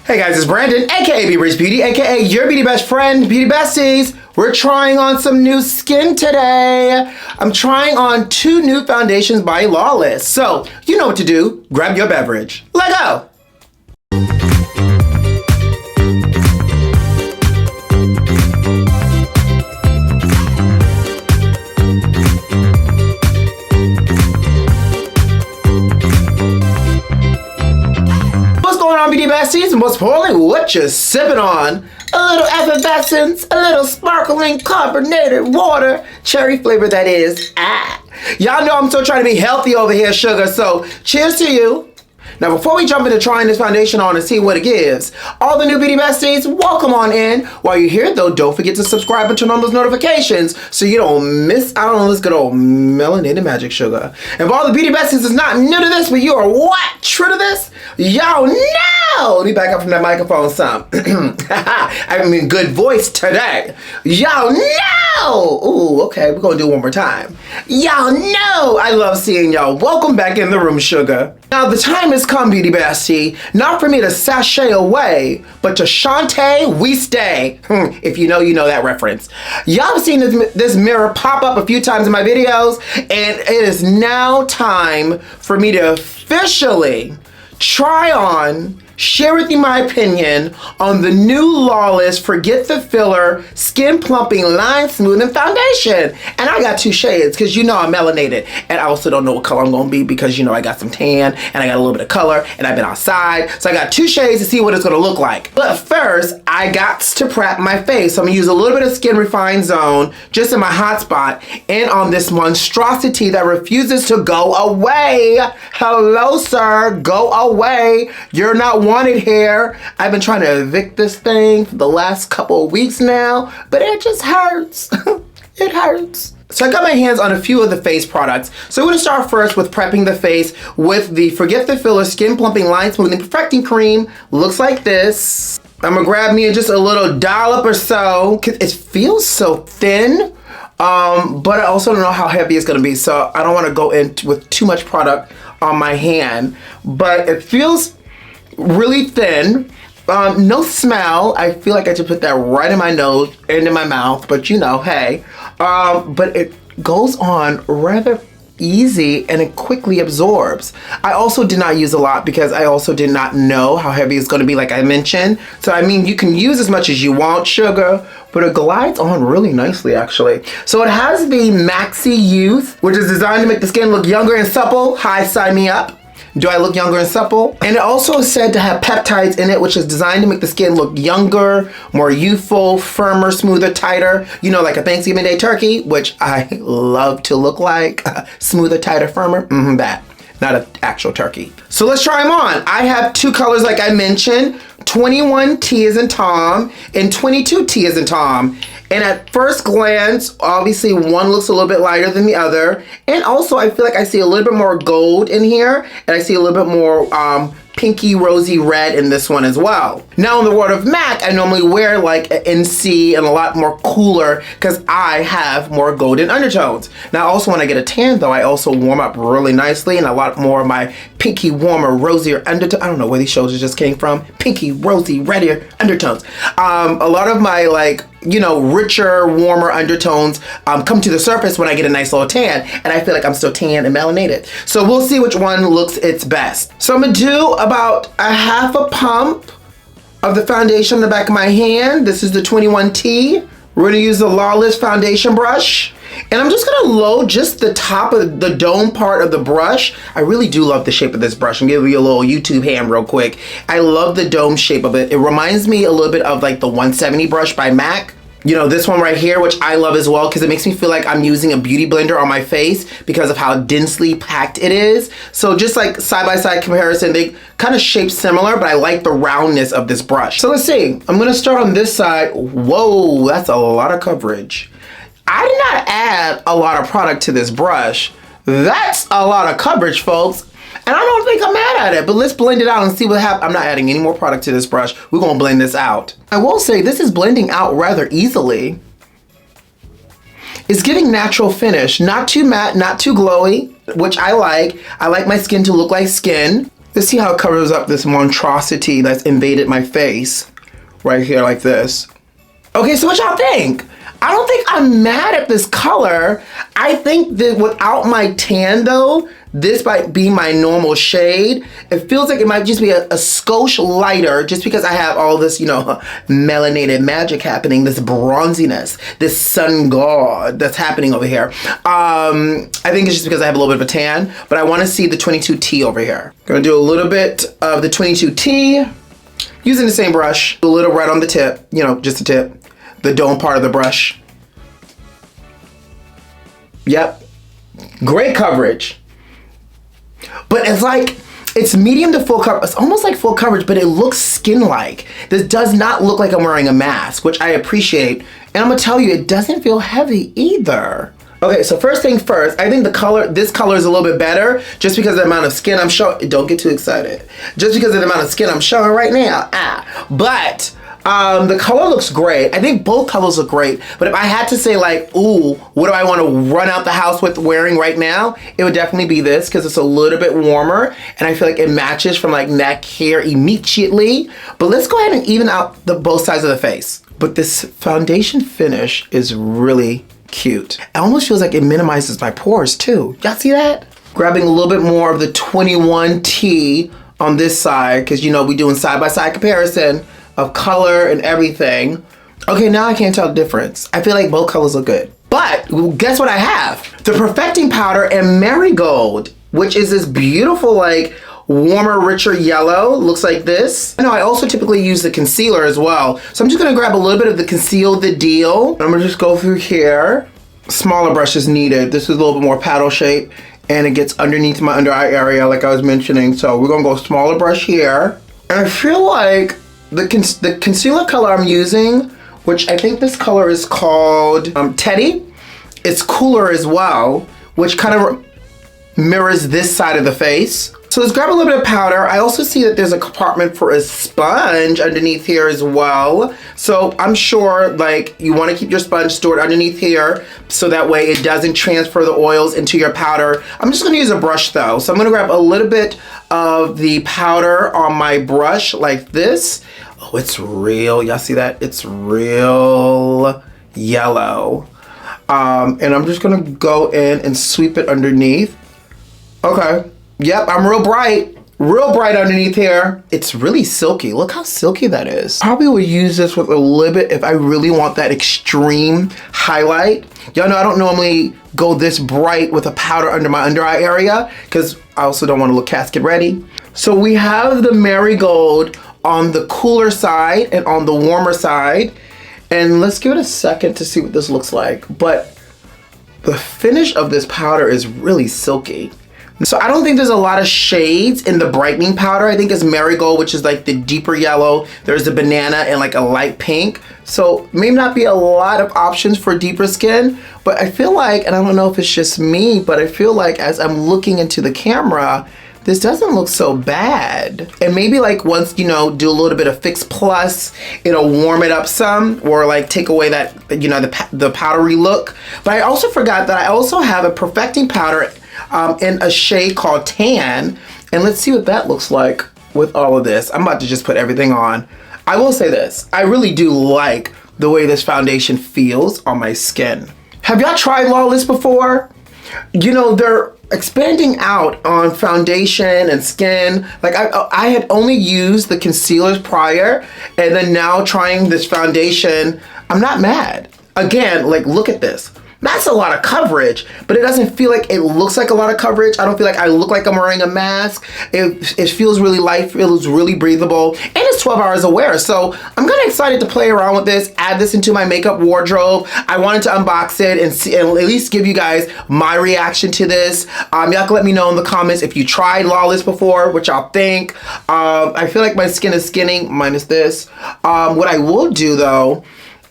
Hey guys, it's Brandon, aka B.Rich Beauty, aka your beauty best friend, Beauty Besties. We're trying on some new skin today. I'm trying on 2 new foundations by Lawless. So, you know what to do. Grab your beverage. Let go. Beauty Besties, and most importantly, what you sipping on? A little effervescence, a little sparkling carbonated water, cherry flavor that is. Y'all know I'm still trying to be healthy over here, sugar, so cheers to you. Now, before we jump into trying this foundation on and see what it gives, all the new Beauty Besties, welcome on in. While you're here, though, don't forget to subscribe and turn on those notifications so you don't miss out on this good old melanated magic, sugar. And for all the Beauty Besties that's not new to this, but you are what? True to this? Y'all know! Let me back up from that microphone some. I mean, good voice today. Y'all know! Ooh, okay, we're gonna do it one more time. Y'all know I love seeing y'all. Welcome back in the room, sugar. Now, the time has come, Beauty Bestie, not for me to sashay away, but to Shantae, we stay. If you know that reference. Y'all have seen this mirror pop up a few times in my videos, and it is now time for me to officially try on, share with you my opinion on the new Lawless Forget the Filler Skin Plumping Line Smoothing Foundation. And I got 2 shades because you know I'm melanated. And I also don't know what color I'm going to be because you know I got some tan and I got a little bit of color and I've been outside. So I got 2 shades to see what it's going to look like. But first, I got to prep my face. So I'm going to use a little bit of Skin Refine Zone just in my hot spot and on this monstrosity that refuses to go away. Hello, sir. Go away. You're not wanted here. I've been trying to evict this thing for the last couple of weeks now, but it just hurts. It hurts. So I got my hands on a few of the face products. So we're gonna start first with prepping the face with the Forget the Filler Skin Plumping Line Smoothing Perfecting Cream. Looks like this. I'm gonna grab me just a little dollop or so. It feels so thin, but I also don't know how heavy it's gonna be, so I don't wanna go in with too much product on my hand, but it feels really thin, no smell. I feel like I should put that right in my nose and in my mouth, but you know, hey. But it goes on rather easy and it quickly absorbs. I also did not use a lot because I also did not know how heavy it's going to be, like I mentioned. So I mean, you can use as much as you want, sugar, but it glides on really nicely actually. So it has the Maxi Youth, which is designed to make the skin look younger and supple. Hi, sign me up. Do I look younger and supple? And it also is said to have peptides in it, which is designed to make the skin look younger, more youthful, firmer, smoother, tighter. You know, like a Thanksgiving Day turkey, which I love to look like. Smoother, tighter, firmer. That. Not an actual turkey. So let's try them on. I have 2 colors like I mentioned. 21T as in Tom and 22T as in Tom. And at first glance, obviously one looks a little bit lighter than the other. And also I feel like I see a little bit more gold in here and I see a little bit more pinky rosy red in this one as well. Now in the world of MAC, I normally wear like an NC and a lot more cooler because I have more golden undertones. Now also when I get a tan though, I also warm up really nicely and a lot more of my pinky warmer rosier undertones. I don't know where these shoulders just came from. Pinky rosy reddier undertones. A lot of my like, you know, richer, warmer undertones come to the surface when I get a nice little tan, and I feel like I'm still tan and melanated. So we'll see which one looks its best. So I'm gonna do about a half a pump of the foundation on the back of my hand. This is the 21T. We're gonna use the Lawless foundation brush. And I'm just gonna load just the top of the dome part of the brush. I really do love the shape of this brush. I'm gonna give you a little YouTube hand real quick. I love the dome shape of it. It reminds me a little bit of like the 170 brush by MAC. You know, this one right here, which I love as well because it makes me feel like I'm using a beauty blender on my face because of how densely packed it is. So just like side-by-side comparison, they kind of shape similar, but I like the roundness of this brush. So let's see. I'm gonna start on this side. Whoa, that's a lot of coverage. I did not add a lot of product to this brush. That's a lot of coverage, folks. And I don't think I'm mad at it, but let's blend it out and see what happens. I'm not adding any more product to this brush. We're gonna blend this out. I will say this is blending out rather easily. It's giving natural finish, not too matte, not too glowy, which I like. I like my skin to look like skin. Let's see how it covers up this monstrosity that's invaded my face right here like this. Okay, so what y'all think? I don't think I'm mad at this color. I think that without my tan though, this might be my normal shade. It feels like it might just be a skosh lighter just because I have all this, you know, melanated magic happening, this bronziness, this sun god that's happening over here. I think it's just because I have a little bit of a tan, but I want to see the 22T over here. Gonna do a little bit of the 22T using the same brush, a little red on the tip, you know, just the tip. The dome part of the brush. Yep. Great coverage. But it's like, it's medium to full coverage. It's almost like full coverage, but it looks skin-like. This does not look like I'm wearing a mask, which I appreciate. And I'm gonna tell you, it doesn't feel heavy either. Okay, so first thing first, I think this color is a little bit better just because of the amount of skin I'm showing. Don't get too excited. Just because of the amount of skin I'm showing right now. But the color looks great. I think both colors look great. But if I had to say like, ooh, what do I want to run out the house with wearing right now? It would definitely be this because it's a little bit warmer and I feel like it matches from like neck here immediately. But let's go ahead and even out both sides of the face. But this foundation finish is really cute. It almost feels like it minimizes my pores too. Y'all see that? Grabbing a little bit more of the 21T on this side because you know we're doing side-by-side comparison of color and everything. Okay, now I can't tell the difference. I feel like both colors look good. But guess what I have? The Perfecting Powder and Marigold, which is this beautiful like warmer, richer yellow. Looks like this. I know I also typically use the concealer as well. So I'm just gonna grab a little bit of the Conceal the Deal. I'm gonna just go through here. Smaller brush is needed. This is a little bit more paddle shape and it gets underneath my under eye area like I was mentioning. So we're gonna go smaller brush here. And I feel like the concealer color I'm using, which I think this color is called Teddy, it's cooler as well, which kind of mirrors this side of the face. So let's grab a little bit of powder. I also see that there's a compartment for a sponge underneath here as well. So I'm sure like you want to keep your sponge stored underneath here so that way it doesn't transfer the oils into your powder. I'm just gonna use a brush though. So I'm gonna grab a little bit of the powder on my brush like this. Oh, it's real, y'all see that? It's real yellow. And I'm just gonna go in and sweep it underneath. Okay. Yep, I'm real bright underneath here. It's really silky. Look how silky that is. Probably would use this with a little bit if I really want that extreme highlight. Y'all know I don't normally go this bright with a powder under my under eye area because I also don't want to look casket ready. So we have the Marigold on the cooler side and on the warmer side. And let's give it a second to see what this looks like. But the finish of this powder is really silky. So I don't think there's a lot of shades in the brightening powder. I think it's Marigold, which is like the deeper yellow. There's a banana and like a light pink. So may not be a lot of options for deeper skin, but I feel like, and I don't know if it's just me, but I feel like as I'm looking into the camera, this doesn't look so bad. And maybe like once, you know, do a little bit of Fix Plus, it'll warm it up some or like take away that, you know, the powdery look. But I also forgot that I also have a Perfecting Powder in a shade called Tan. And let's see what that looks like with all of this. I'm about to just put everything on. I will say this, I really do like the way this foundation feels on my skin. Have y'all tried Lawless before? You know, they're expanding out on foundation and skin. Like I had only used the concealers prior and then now trying this foundation, I'm not mad. Again, like look at this. That's a lot of coverage, but it doesn't feel like it looks like a lot of coverage. I don't feel like I look like I'm wearing a mask. It feels really light, feels really breathable, and it's 12 hours of wear. So I'm kind of excited to play around with this, add this into my makeup wardrobe. I wanted to unbox it and see, and at least give you guys my reaction to this. Y'all can let me know in the comments if you tried Lawless before, what y'all think. I feel like my skin is skinning, minus this. What I will do though,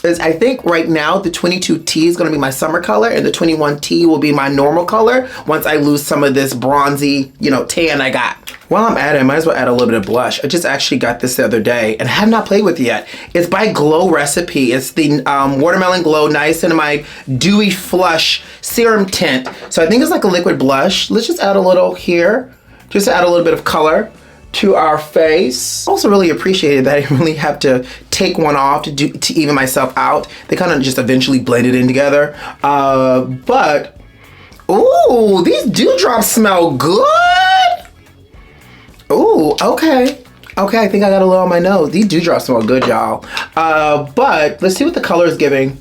is I think right now the 22T is gonna be my summer color and the 21T will be my normal color once I lose some of this bronzy, you know, tan I got. While I'm at it, I might as well add a little bit of blush. I just actually got this the other day and have not played with it yet. It's by Glow Recipe. It's the Watermelon Glow Niacinamide Dewy Flush Serum Tint. So I think it's like a liquid blush. Let's just add a little here, just to add a little bit of color. to our face. Also really appreciated that I didn't really have to take one off to even myself out. They kind of just eventually blended in together. But, ooh, these dewdrops smell good. Ooh, okay. Okay, I think I got a little on my nose. These dewdrops smell good, y'all. But let's see what the color is giving.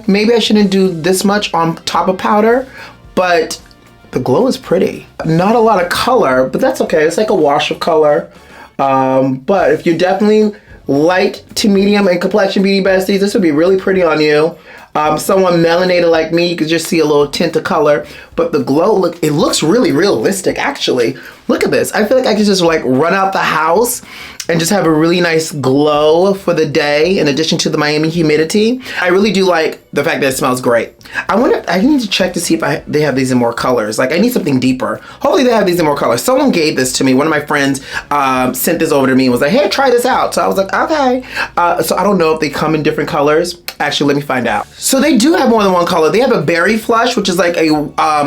Maybe I shouldn't do this much on top of powder, but the glow is pretty. Not a lot of color, but that's okay. It's like a wash of color. But if you're definitely light to medium in complexion, Beauty Besties, this would be really pretty on you. Someone melanated like me, you could just see a little tint of color, but the glow, it looks really realistic, actually. Look at this. I feel like I could just like run out the house and just have a really nice glow for the day in addition to the Miami humidity. I really do like the fact that it smells great. I need to check to see if they have these in more colors. Like I need something deeper. Hopefully they have these in more colors. Someone gave this to me. One of my friends sent this over to me and was like, hey, try this out. So I was like, okay. So I don't know if they come in different colors. Actually, let me find out. So they do have more than one color. They have a berry flush, which is like a,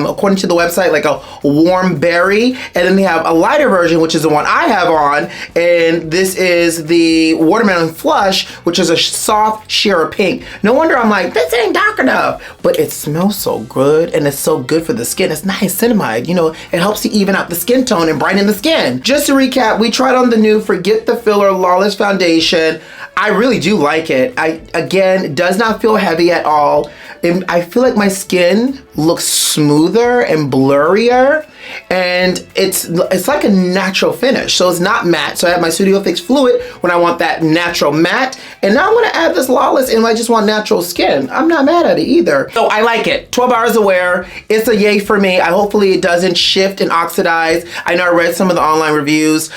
according to the website, like a warm berry. And then they have a lighter version, which is the one I have on. And this is the watermelon flush, which is a soft sheer of pink. No wonder I'm like, this ain't dark enough. But it smells so good and it's so good for the skin. It's niacinamide, you know, it helps to even out the skin tone and brighten the skin. Just to recap, we tried on the new Forget the Filler Lawless foundation. I really do like it. Again, it does not feel heavy at all. And I feel like my skin looks smoother and blurrier, and it's like a natural finish. So it's not matte. So I have my Studio Fix Fluid when I want that natural matte, and now I'm gonna add this Lawless and I just want natural skin. I'm not mad at it either. So I like it. 12 hours to wear. It's a yay for me. Hopefully it doesn't shift and oxidize. I know I read some of the online reviews.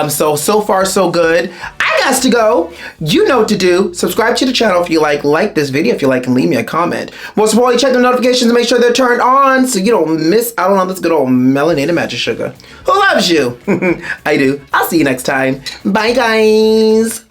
So far so good. I got to go. You know what to do. Subscribe to the channel if you like this video if you like, and leave me a comment. Most importantly, check the notifications to make sure they're turned on so you don't miss out on this good old melanated magic sugar. Who loves you? I do. I'll see you next time. Bye, guys.